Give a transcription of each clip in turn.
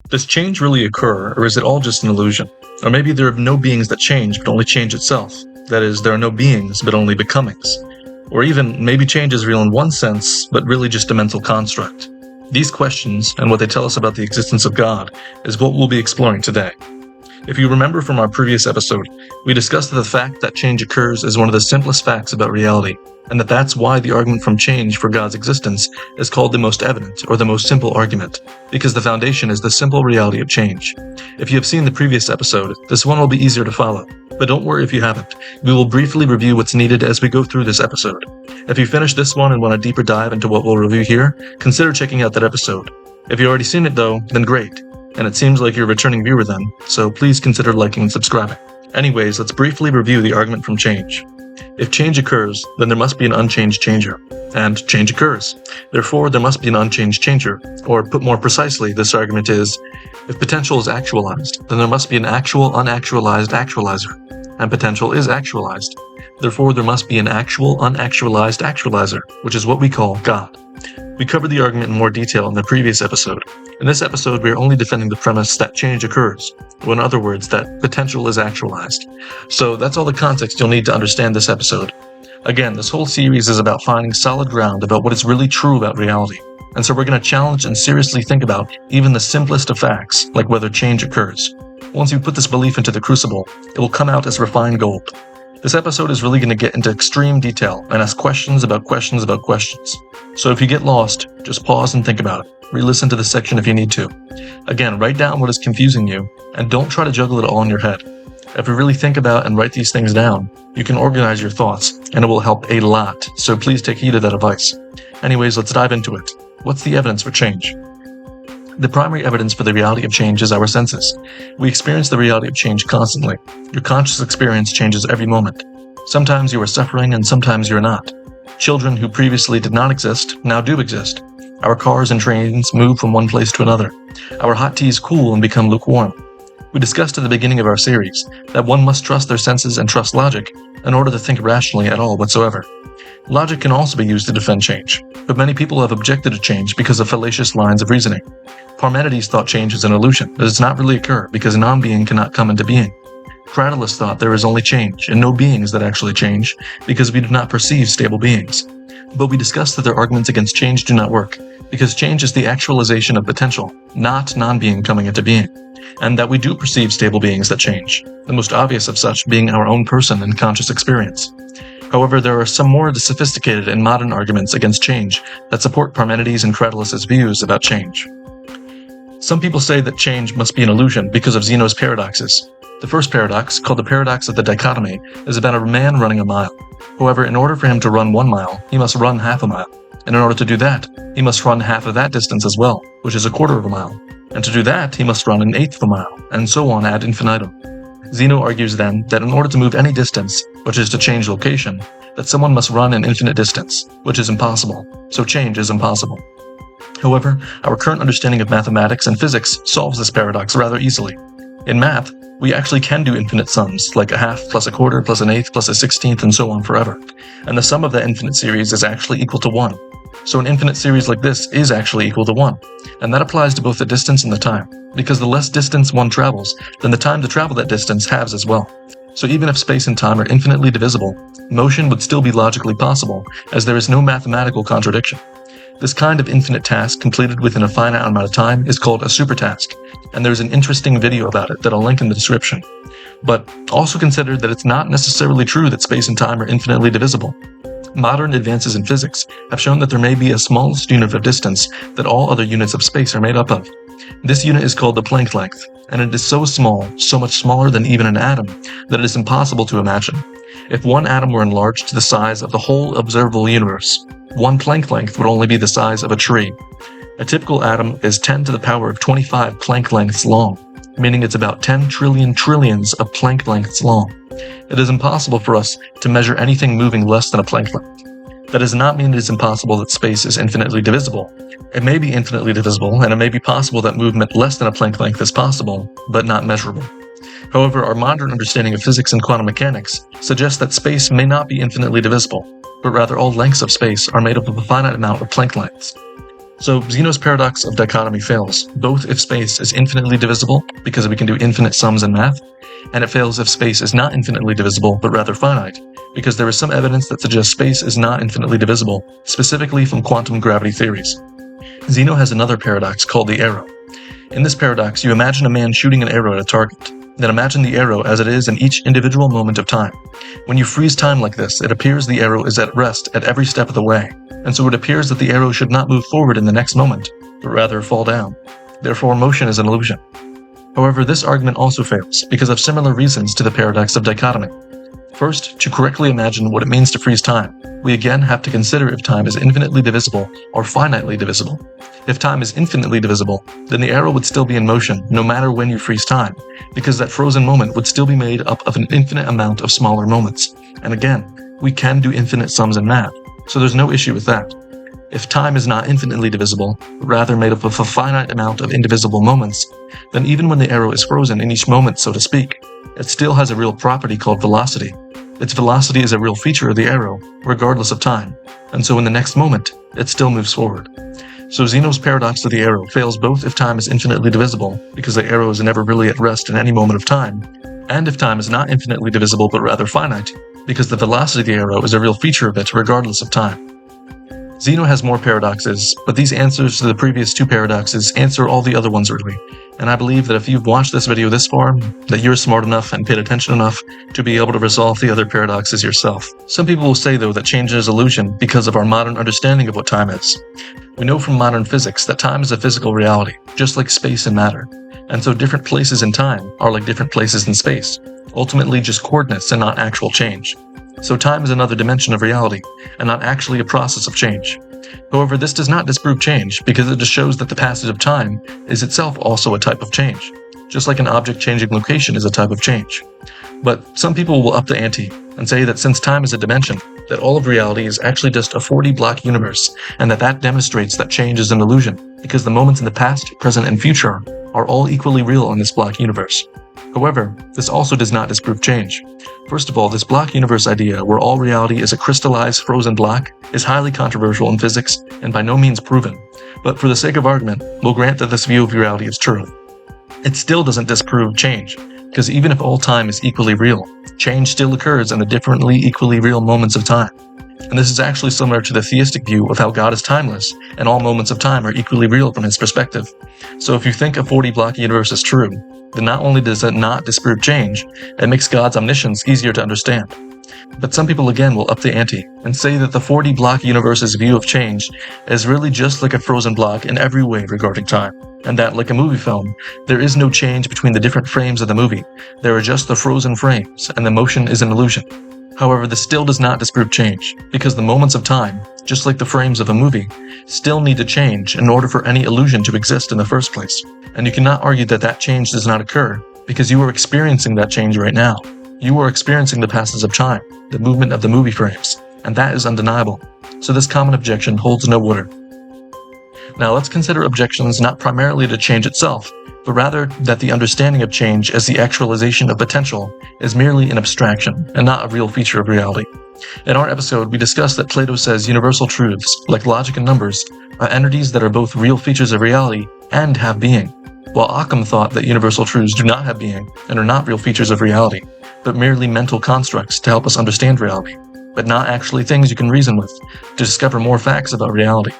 Does change really occur, or is it all just an illusion? Or maybe there are no beings that change, but only change itself. That is, there are no beings, but only becomings. Or even, maybe change is real in one sense, but really just a mental construct. These questions, and what they tell us about the existence of God, is what we'll be exploring today. If you remember from our previous episode, we discussed that the fact that change occurs is one of the simplest facts about reality, and that's why the argument from change for God's existence is called the most evident, or the most simple argument, because the foundation is the simple reality of change. If you have seen the previous episode, this one will be easier to follow, but don't worry if you haven't. We will briefly review what's needed as we go through this episode. If you finish this one and want a deeper dive into what we'll review here, consider checking out that episode. If you've already seen it though, then great. And it seems like you're a returning viewer then, so please consider liking and subscribing. Anyways, let's briefly review the argument from change. If change occurs, then there must be an unchanged changer. And change occurs. Therefore, there must be an unchanged changer. Or put more precisely, this argument is, if potential is actualized, then there must be an actual unactualized actualizer. And potential is actualized. Therefore, there must be an actual unactualized actualizer, which is what we call God. We covered the argument in more detail in the previous episode. In this episode, we are only defending the premise that change occurs, or in other words, that potential is actualized. So that's all the context you'll need to understand this episode. Again, this whole series is about finding solid ground about what is really true about reality. And so we're going to challenge and seriously think about even the simplest of facts, like whether change occurs. Once you put this belief into the crucible, it will come out as refined gold. This episode is really going to get into extreme detail and ask questions about questions about questions. So if you get lost, just pause and think about it. Re-listen to this section if you need to. Again, write down what is confusing you, and don't try to juggle it all in your head. If you really think about and write these things down, you can organize your thoughts, and it will help a lot, so please take heed of that advice. Anyways, let's dive into it. What's the evidence for change? The primary evidence for the reality of change is our senses. We experience the reality of change constantly. Your conscious experience changes every moment. Sometimes you are suffering and sometimes you're not. Children who previously did not exist now do exist. Our cars and trains move from one place to another. Our hot teas cool and become lukewarm. We discussed at the beginning of our series that one must trust their senses and trust logic in order to think rationally at all whatsoever. Logic can also be used to defend change, but many people have objected to change because of fallacious lines of reasoning. Parmenides thought change is an illusion, that does not really occur because non-being cannot come into being. Cratylus thought there is only change and no beings that actually change because we do not perceive stable beings. But we discussed that their arguments against change do not work because change is the actualization of potential, not non-being coming into being, and that we do perceive stable beings that change, the most obvious of such being our own person and conscious experience. However, there are some more sophisticated and modern arguments against change that support Parmenides and Cratylus's views about change. Some people say that change must be an illusion because of Zeno's paradoxes. The first paradox, called the paradox of the dichotomy, is about a man running a mile. However, in order for him to run 1 mile, he must run half a mile. And in order to do that, he must run half of that distance as well, which is a quarter of a mile. And to do that, he must run an eighth of a mile, and so on ad infinitum. Zeno argues then that in order to move any distance, which is to change location, that someone must run an infinite distance, which is impossible. So change is impossible. However, our current understanding of mathematics and physics solves this paradox rather easily. In math, we actually can do infinite sums, like a half plus a quarter plus an eighth plus a 16th and so on forever. And the sum of that infinite series is actually equal to 1. So an infinite series like this is actually equal to 1. And that applies to both the distance and the time, because the less distance one travels, then the time to travel that distance halves as well. So even if space and time are infinitely divisible, motion would still be logically possible, as there is no mathematical contradiction. This kind of infinite task completed within a finite amount of time is called a supertask, and there's an interesting video about it that I'll link in the description. But also consider that it's not necessarily true that space and time are infinitely divisible. Modern advances in physics have shown that there may be a smallest unit of distance that all other units of space are made up of. This unit is called the Planck length, and it is so small, so much smaller than even an atom, that it is impossible to imagine. If one atom were enlarged to the size of the whole observable universe, one Planck length would only be the size of a tree. A typical atom is 10 to the power of 25 Planck lengths long, meaning it's about 10 trillion trillions of Planck lengths long. It is impossible for us to measure anything moving less than a Planck length. That does not mean it is impossible that space is infinitely divisible. It may be infinitely divisible, and it may be possible that movement less than a Planck length is possible, but not measurable. However, our modern understanding of physics and quantum mechanics suggests that space may not be infinitely divisible, but rather all lengths of space are made up of a finite amount of Planck lengths. So Zeno's paradox of dichotomy fails, both if space is infinitely divisible, because we can do infinite sums in math, and it fails if space is not infinitely divisible, but rather finite, because there is some evidence that suggests space is not infinitely divisible, specifically from quantum gravity theories. Zeno has another paradox called the arrow. In this paradox, you imagine a man shooting an arrow at a target. Then imagine the arrow as it is in each individual moment of time. When you freeze time like this, it appears the arrow is at rest at every step of the way, and so it appears that the arrow should not move forward in the next moment, but rather fall down. Therefore, motion is an illusion. However, this argument also fails, because of similar reasons to the paradox of dichotomy. First, to correctly imagine what it means to freeze time, we again have to consider if time is infinitely divisible or finitely divisible. If time is infinitely divisible, then the arrow would still be in motion no matter when you freeze time, because that frozen moment would still be made up of an infinite amount of smaller moments. And again, we can do infinite sums in math, so there's no issue with that. If time is not infinitely divisible, but rather made up of a finite amount of indivisible moments, then even when the arrow is frozen in each moment, so to speak, it still has a real property called velocity. Its velocity is a real feature of the arrow, regardless of time, and so in the next moment, it still moves forward. So Zeno's paradox of the arrow fails both if time is infinitely divisible, because the arrow is never really at rest in any moment of time, and if time is not infinitely divisible but rather finite, because the velocity of the arrow is a real feature of it regardless of time. Zeno has more paradoxes, but these answers to the previous two paradoxes answer all the other ones really, and I believe that if you've watched this video this far, that you're smart enough and paid attention enough to be able to resolve the other paradoxes yourself. Some people will say though that change is illusion because of our modern understanding of what time is. We know from modern physics that time is a physical reality, just like space and matter, and so different places in time are like different places in space, ultimately just coordinates and not actual change. So time is another dimension of reality, and not actually a process of change. However, this does not disprove change, because it just shows that the passage of time is itself also a type of change, just like an object changing location is a type of change. But some people will up the ante and say that since time is a dimension, that all of reality is actually just a 4D block universe, and that demonstrates that change is an illusion, because the moments in the past, present, and future are all equally real in this block universe. However, this also does not disprove change. First of all, this block universe idea, where all reality is a crystallized frozen block, is highly controversial in physics and by no means proven. But for the sake of argument, we'll grant that this view of reality is true. It still doesn't disprove change, because even if all time is equally real, change still occurs in the differently equally real moments of time. And this is actually similar to the theistic view of how God is timeless, and all moments of time are equally real from his perspective. So if you think a 4D block universe is true, then not only does it not disprove change, it makes God's omniscience easier to understand. But some people again will up the ante and say that the 4D block universe's view of change is really just like a frozen block in every way regarding time, and that, like a movie film, there is no change between the different frames of the movie. There are just the frozen frames, and the motion is an illusion. However, this still does not disprove change, because the moments of time, just like the frames of a movie, still need to change in order for any illusion to exist in the first place. And you cannot argue that that change does not occur, because you are experiencing that change right now. You are experiencing the passage of time, the movement of the movie frames, and that is undeniable. So this common objection holds no water. Now let's consider objections not primarily to change itself, but rather that the understanding of change as the actualization of potential is merely an abstraction and not a real feature of reality. In our episode, we discussed that Plato says universal truths, like logic and numbers, are entities that are both real features of reality and have being, while Occam thought that universal truths do not have being and are not real features of reality, but merely mental constructs to help us understand reality, but not actually things you can reason with to discover more facts about reality.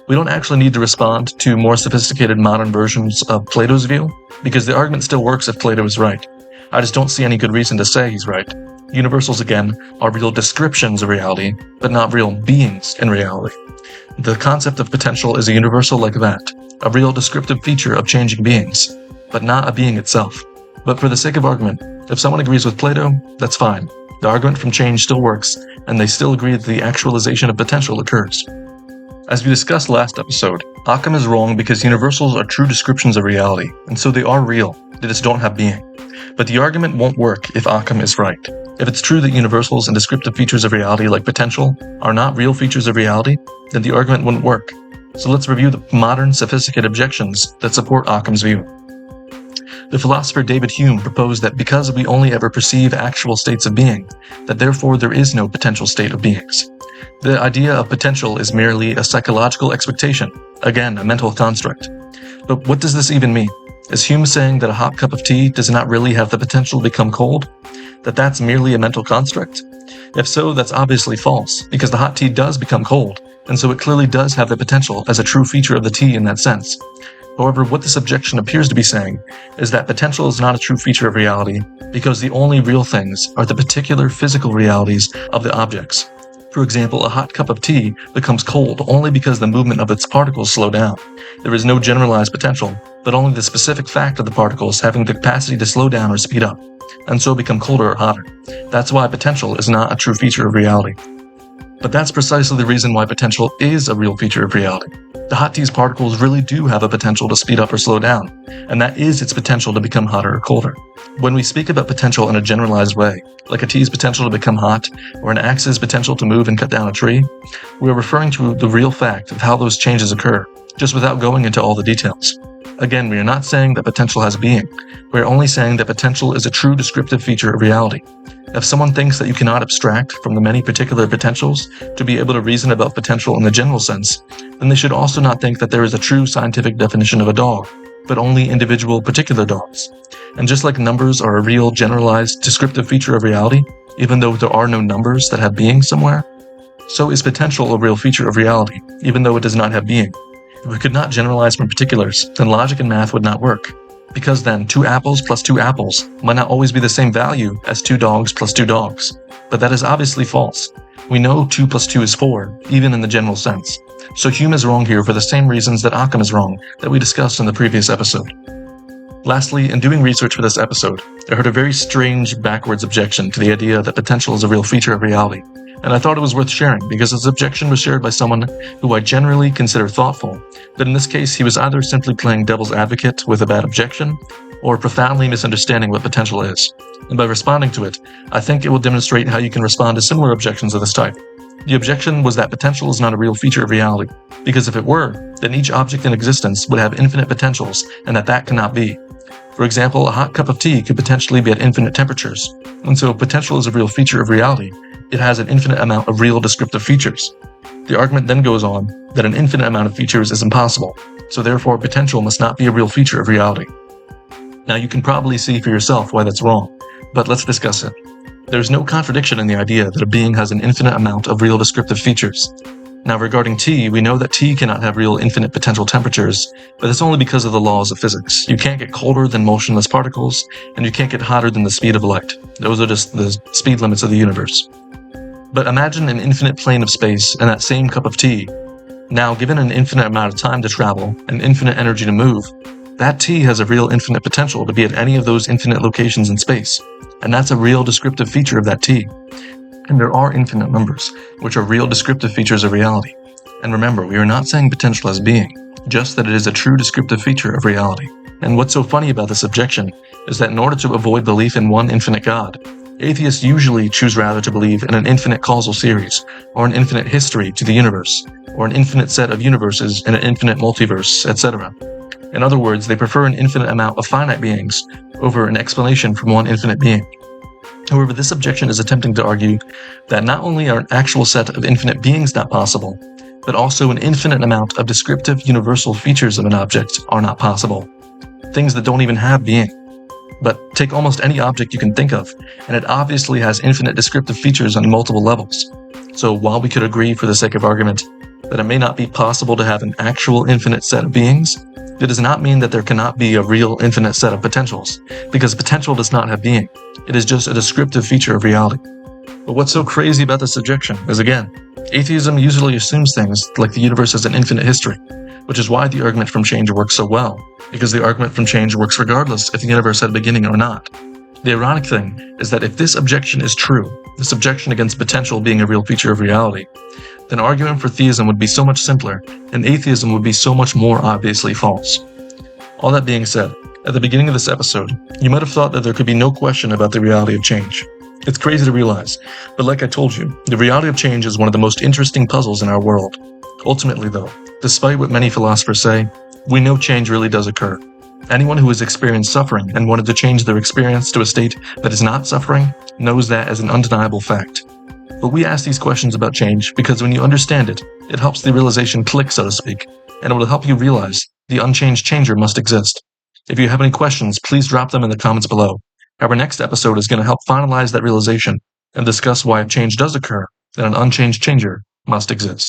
We don't actually need to respond to more sophisticated modern versions of Plato's view, because the argument still works if Plato is right. I just don't see any good reason to say he's right. Universals, again, are real descriptions of reality, but not real beings in reality. The concept of potential is a universal like that, a real descriptive feature of changing beings, but not a being itself. But for the sake of argument, if someone agrees with Plato, that's fine. The argument from change still works, and they still agree that the actualization of potential occurs. As we discussed last episode, Occam is wrong because universals are true descriptions of reality, and so they are real, they just don't have being. But the argument won't work if Occam is right. If it's true that universals and descriptive features of reality like potential are not real features of reality, then the argument wouldn't work. So let's review the modern, sophisticated objections that support Occam's view. The philosopher David Hume proposed that because we only ever perceive actual states of being, that therefore there is no potential state of beings. The idea of potential is merely a psychological expectation, again, a mental construct. But what does this even mean? Is Hume saying that a hot cup of tea does not really have the potential to become cold? That that's merely a mental construct? If so, that's obviously false, because the hot tea does become cold, and so it clearly does have the potential as a true feature of the tea in that sense. However, what this objection appears to be saying is that potential is not a true feature of reality, because the only real things are the particular physical realities of the objects. For example, a hot cup of tea becomes cold only because the movement of its particles slow down. There is no generalized potential, but only the specific fact of the particles having the capacity to slow down or speed up, and so become colder or hotter. That's why potential is not a true feature of reality. But that's precisely the reason why potential is a real feature of reality. The hot tea's particles really do have a potential to speed up or slow down, and that is its potential to become hotter or colder. When we speak about potential in a generalized way, like a tea's potential to become hot, or an axe's potential to move and cut down a tree, we are referring to the real fact of how those changes occur, just without going into all the details. Again, we are not saying that potential has being. We are only saying that potential is a true descriptive feature of reality. If someone thinks that you cannot abstract from the many particular potentials to be able to reason about potential in the general sense, then they should also not think that there is a true scientific definition of a dog, but only individual particular dogs. And just like numbers are a real generalized descriptive feature of reality, even though there are no numbers that have being somewhere, so is potential a real feature of reality, even though it does not have being. If we could not generalize from particulars, then logic and math would not work. Because then 2 apples plus 2 apples might not always be the same value as 2 dogs plus 2 dogs. But that is obviously false. We know 2 plus 2 is 4, even in the general sense. So Hume is wrong here for the same reasons that Occam is wrong, that we discussed in the previous episode. Lastly, in doing research for this episode, I heard a very strange backwards objection to the idea that potential is a real feature of reality. And I thought it was worth sharing because this objection was shared by someone who I generally consider thoughtful, but in this case he was either simply playing devil's advocate with a bad objection, or profoundly misunderstanding what potential is. And by responding to it, I think it will demonstrate how you can respond to similar objections of this type. The objection was that potential is not a real feature of reality, because if it were, then each object in existence would have infinite potentials, and that cannot be. For example, a hot cup of tea could potentially be at infinite temperatures, and so if potential is a real feature of reality, it has an infinite amount of real descriptive features. The argument then goes on that an infinite amount of features is impossible, so therefore potential must not be a real feature of reality. Now you can probably see for yourself why that's wrong, but let's discuss it. There's no contradiction in the idea that a being has an infinite amount of real descriptive features. Now regarding tea, we know that tea cannot have real infinite potential temperatures, but that's only because of the laws of physics. You can't get colder than motionless particles, and you can't get hotter than the speed of light. Those are just the speed limits of the universe. But imagine an infinite plane of space and that same cup of tea. Now, given an infinite amount of time to travel and infinite energy to move, that tea has a real infinite potential to be at any of those infinite locations in space, and that's a real descriptive feature of that tea. And there are infinite numbers, which are real descriptive features of reality. And remember, we are not saying potential as being, just that it is a true descriptive feature of reality. And what's so funny about this objection is that in order to avoid belief in one infinite God, atheists usually choose rather to believe in an infinite causal series, or an infinite history to the universe, or an infinite set of universes in an infinite multiverse, etc. In other words, they prefer an infinite amount of finite beings over an explanation from one infinite being. However, this objection is attempting to argue that not only are an actual set of infinite beings not possible, but also an infinite amount of descriptive universal features of an object are not possible. Things that don't even have being. But take almost any object you can think of, and it obviously has infinite descriptive features on multiple levels. So while we could agree for the sake of argument that it may not be possible to have an actual infinite set of beings, it does not mean that there cannot be a real infinite set of potentials, because potential does not have being. It is just a descriptive feature of reality. But what's so crazy about this objection is, again, atheism usually assumes things like the universe has an infinite history, which is why the argument from change works so well, because the argument from change works regardless if the universe had a beginning or not. The ironic thing is that if this objection is true, this objection against potential being a real feature of reality, then argument for theism would be so much simpler, and atheism would be so much more obviously false. All that being said, at the beginning of this episode, you might have thought that there could be no question about the reality of change. It's crazy to realize, but like I told you, the reality of change is one of the most interesting puzzles in our world. Ultimately though, despite what many philosophers say, we know change really does occur. Anyone who has experienced suffering and wanted to change their experience to a state that is not suffering knows that as an undeniable fact. But we ask these questions about change because when you understand it, it helps the realization click, so to speak, and it will help you realize the unchanged changer must exist. If you have any questions, please drop them in the comments below. Our next episode is going to help finalize that realization and discuss why if change does occur, then an unchanged changer must exist.